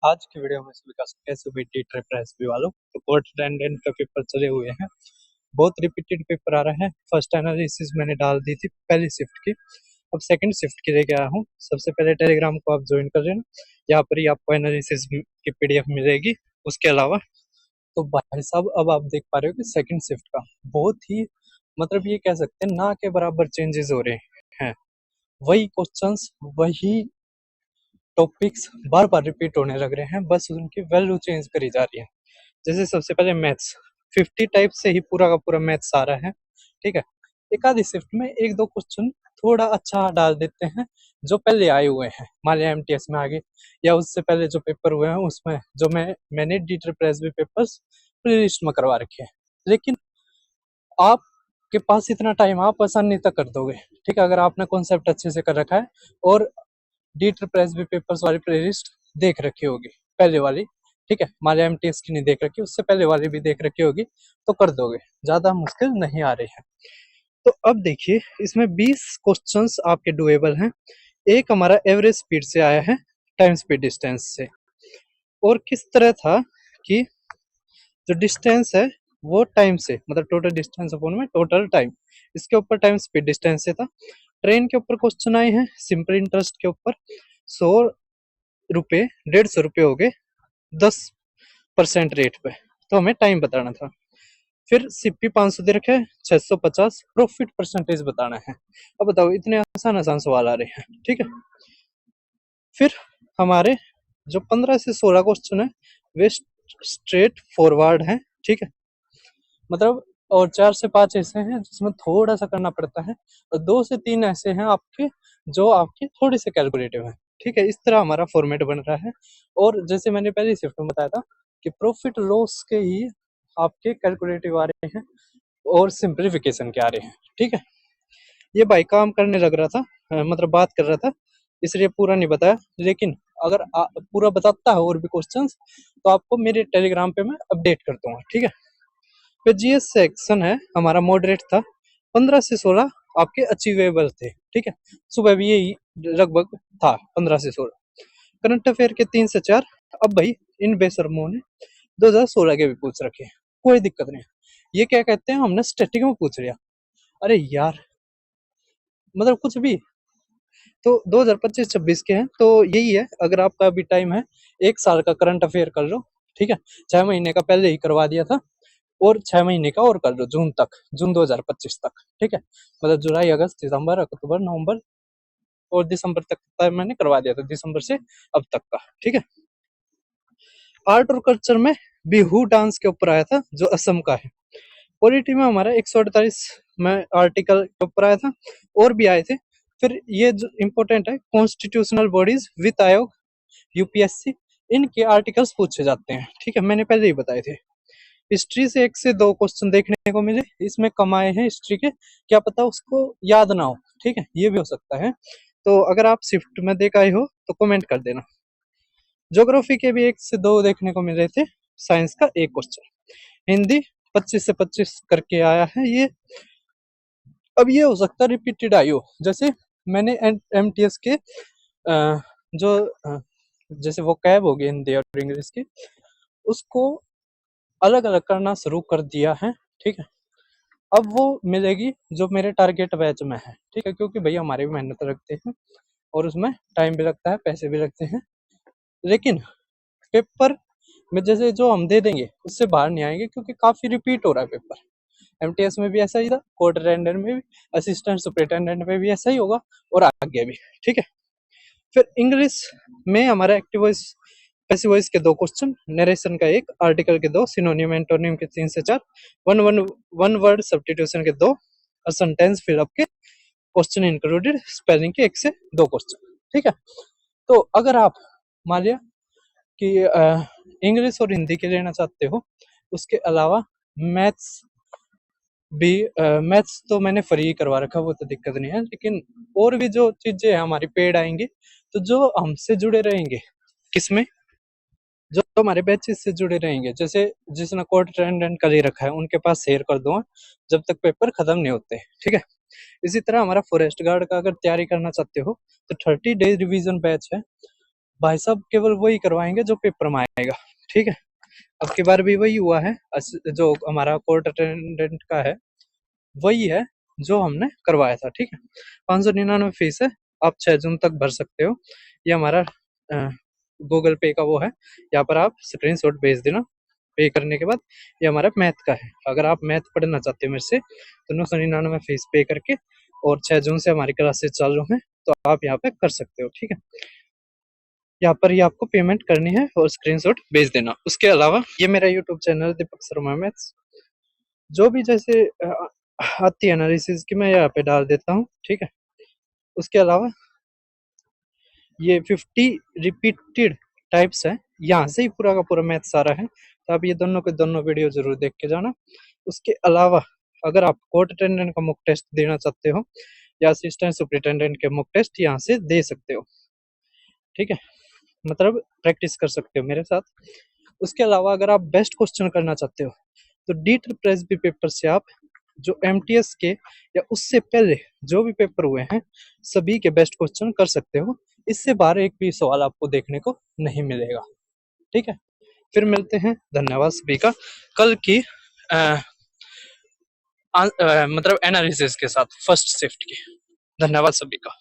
आज की वीडियो में सभी का कैसे हुई टी ट्रिप एसपी वालों। तो कोर्ट अटेंडेंट का पेपर चले हुए हैं, बहुत रिपीटेड पेपर आ रहा है। फर्स्ट एनालिसिस मैंने डाल दी थी पहली शिफ्ट की, अब सेकंड शिफ्ट के लिए गया हूँ। सबसे पहले टेलीग्राम को आप ज्वाइन कर लेना, यहाँ पर ही आपको एनालिसिस की पीडीएफ मिलेगी। उसके अलावा तो भाई साहब अब आप देख पा रहे हो कि सेकंड शिफ्ट का बहुत ही मतलब ये कह सकते हैं ना के बराबर चेंजेस हो रहे हैं। वही क्वेश्चंस वही टॉपिक्स बार बार रिपीट होने लग रहे हैं, बस उनकी वैल्यू चेंज करी जा रही है। जैसे सबसे पहले मैथ्स 50 टाइप से ही पूरा का पूरा मैथ्स आ रहा है, ठीक है। एक आधी शिफ्ट में एक दो क्वेश्चन थोड़ा अच्छा डाल देते हैं जो पहले आए हुए हैं, मान लिया एमटीएस में आगे या उससे पहले जो पेपर हुए हैं उसमें जो मैंने डीटर प्रेस भी पेपर्स प्ले लिस्ट में करवा रखे हैं। लेकिन आपके पास इतना टाइम, आप आसानी तक कर दोगे, ठीक है, अगर आपने कॉन्सेप्ट अच्छे से कर रखा है और डीटर प्रेस भी पेपर्स वाली प्लेलिस्ट देख रखी होगी पहले वाली, ठीक है। माल्या एमटीएस की नहीं देख रखी, उससे पहले वाली भी देख रखी होगी, तो कर दोगे, ज्यादा मुश्किल नहीं आ रही है। तो अब देखिए इसमें 20 क्वेश्चंस आपके डुएबल हैं। एक हमारा एवरेज स्पीड से आया है, टाइम स्पीड डिस्टेंस से, और किस तरह था कि जो डिस्टेंस है वो टाइम से, मतलब टोटल डिस्टेंस अपॉन में टोटल टाइम, इसके ऊपर टाइम स्पीड डिस्टेंस से था। ट्रेन के ऊपर क्वेश्चन आए हैं, सिंपल इंटरेस्ट के ऊपर 100 रुपये 150 रुपये हो गए 10% रेट पे, तो हमें टाइम बताना था। फिर सीपी 500 दे रखे हैं, 650 प्रॉफिट परसेंटेज बताना है। अब बताओ इतने आसान आसान सवाल आ रहे हैं, ठीक है। फिर हमारे जो 15 से 16 क्वेश्चन है वे स्ट्रेट फॉरवर्ड हैं, ठीक है, मतलब, और 4 से 5 ऐसे हैं जिसमें थोड़ा सा करना पड़ता है, और 2 से 3 ऐसे हैं आपके जो आपके थोड़े से कैलकुलेटिव हैं, ठीक है। इस तरह हमारा फॉर्मेट बन रहा है। और जैसे मैंने पहली शिफ्ट में बताया था कि प्रॉफिट लॉस के ही आपके कैलकुलेटिव आ रहे हैं और सिंप्लीफिकेशन के आ रहे हैं, ठीक है। ये भाई काम करने लग रहा था, मतलब बात कर रहा था, इसलिए पूरा नहीं बताया। लेकिन अगर पूरा बताता है और भी क्वेश्चंस तो आपको मेरे टेलीग्राम पे मैं अपडेट कर दूंगा, ठीक है। फिर जीएस सेक्शन है हमारा मॉडरेट था, 15 से 16 आपके अचीवेबल थे, ठीक है। सुबह भी यही लगभग था, 15 से 16। करंट अफेयर के 3 से 4। अब भाई इन बेशर्मों ने 2016 के भी पूछ रखे हैं, कोई दिक्कत नहीं। ये क्या कहते हैं, हमने स्टैटिक में पूछ लिया, अरे यार, मतलब कुछ भी। तो 2025-26 के हैं, तो यही है, अगर आपका अभी टाइम है 1 साल का करंट अफेयर कर लो, ठीक है। 6 महीने का पहले ही करवा दिया था, और 6 महीने का और कर लो, जून तक, जून 2025 तक, ठीक है। मतलब जुलाई अगस्त सितंबर अक्टूबर नवंबर और दिसंबर तक का मैंने करवा दिया था, दिसंबर से अब तक का, ठीक है। आर्ट और कल्चर में बिहू डांस के ऊपर आया था जो असम का है। पॉलिटी में हमारा 148 में आर्टिकल के ऊपर आया था, और भी आए थे। फिर ये जो इम्पोर्टेंट है, कॉन्स्टिट्यूशनल बॉडीज वित्त आयोग यूपीएससी, इनके आर्टिकल्स पूछे जाते हैं, ठीक है, मैंने पहले ही बताए थे। हिस्ट्री से 1 से 2 क्वेश्चन देखने को मिले, इसमें कम आए हैं हिस्ट्री के, क्या पता उसको याद ना हो, ठीक है, ये भी हो सकता है। तो अगर आप शिफ्ट में देख आए हो तो कमेंट कर देना। ज्योग्राफी के भी 1 से 2 देखने को मिल रहे थे, साइंस का 1 क्वेश्चन। हिंदी 25 से 25 करके आया है ये। अब ये हो सकता है रिपीटेड आई हो, जैसे मैंने एमटीएस के जो जैसे वो कैब हो गई हिंदी और इंग्लिश की, उसको अलग अलग करना शुरू कर दिया है, ठीक है। अब वो मिलेगी जो मेरे टारगेट बैच में है, ठीक है, क्योंकि भैया हमारे भी मेहनत लगते हैं और उसमें टाइम भी लगता है, पैसे भी लगते हैं। लेकिन पेपर में जैसे जो हम दे देंगे उससे बाहर नहीं आएंगे, क्योंकि काफी रिपीट हो रहा है पेपर। एमटीएस में भी ऐसा ही था, कोर्ट अटेंडेंट में भी, असिस्टेंट सुपरिटेंडेंट में भी ऐसा ही होगा, और आगे भी, ठीक है। फिर इंग्लिश में हमारा एक्टिव वॉइस पैसिव वॉइस के 2 क्वेश्चन, नरेशन का 1, आर्टिकल के 2, सिनोनिम एंटोनिम के 3 से 4, one one one word substitution के 2, और सेंटेंस फिलअप के क्वेश्चन इंक्लूडेड, स्पेलिंग के 1 से 2 क्वेश्चन, ठीक है। तो अगर आप मान लिया कि इंग्लिश और हिंदी के लेना चाहते हो, उसके अलावा मैथ्स भी, मैथ्स तो मैंने फ्री करवा रखा, वो तो दिक्कत नहीं है, लेकिन और भी जो चीजें हैं हमारी पेड आएंगी, तो जो हमसे जुड़े रहेंगे, किसमें, जो हमारे बैचेस से जुड़े रहेंगे, जैसे जिसने कोर्ट अटेंडेंट का ले रखा है उनके पास शेयर कर दूंगा जब तक पेपर खत्म नहीं होते, ठीक है। इसी तरह हमारा फॉरेस्ट गार्ड का अगर तैयारी करना चाहते हो तो 30 डेज रिवीजन बैच है, भाई साहब केवल वही करवाएंगे जो पेपर में आएगा, ठीक है। अब की बार भी वही हुआ है, जो हमारा कोर्ट अटेंडेंट का है वही है जो हमने करवाया था, ठीक है। 599 फीस है, आप 6 जून तक भर सकते हो। ये हमारा गूगल पे का वो है, यहाँ पर आप स्क्रीनशॉट भेज देना पे करने के बाद। ये हमारा मैथ का है, अगर आप मैथ पढ़ना चाहते हो मेरे से तो 999 फीस पे करके, और 6 जून से हमारी क्लासेस चालू हैं, तो आप यहाँ पे कर सकते हो, ठीक है। यहाँ पर ही आपको पेमेंट करनी है और स्क्रीनशॉट भेज देना। उसके अलावा ये मेरा YouTube channel Deepak Sharma maths, जो भी जैसे आती है एनालिसिस की मैं यहाँ पे डाल देता हूँ, ठीक है। उसके अलावा ये 50 रिपीटेड टाइप्स है, यहाँ से ही पूरा का पूरा मैथ सारा है, तो आप ये दोनों के दोनों वीडियो जरूर देख के जाना। उसके अलावा अगर आप कोर्ट अटेंडेंट का मॉक टेस्ट देना चाहते हो या असिस्टेंट सुपरिटेंडेंट के मॉक टेस्ट यहाँ से दे सकते हो, ठीक है। मतलब प्रैक्टिस कर सकते हो मेरे साथ। उसके अलावा अगर आप बेस्ट क्वेश्चन करना चाहते हो तो डीट प्रेस बी पेपर से आप जो एमटीएस के या उससे पहले जो भी पेपर हुए हैं सभी के बेस्ट क्वेश्चन कर सकते हो। इससे बाहर एक भी सवाल आपको देखने को नहीं मिलेगा, ठीक है। फिर मिलते हैं, धन्यवाद सभी का, कल की मतलब एनालिसिस के साथ फर्स्ट शिफ्ट की। धन्यवाद सभी का।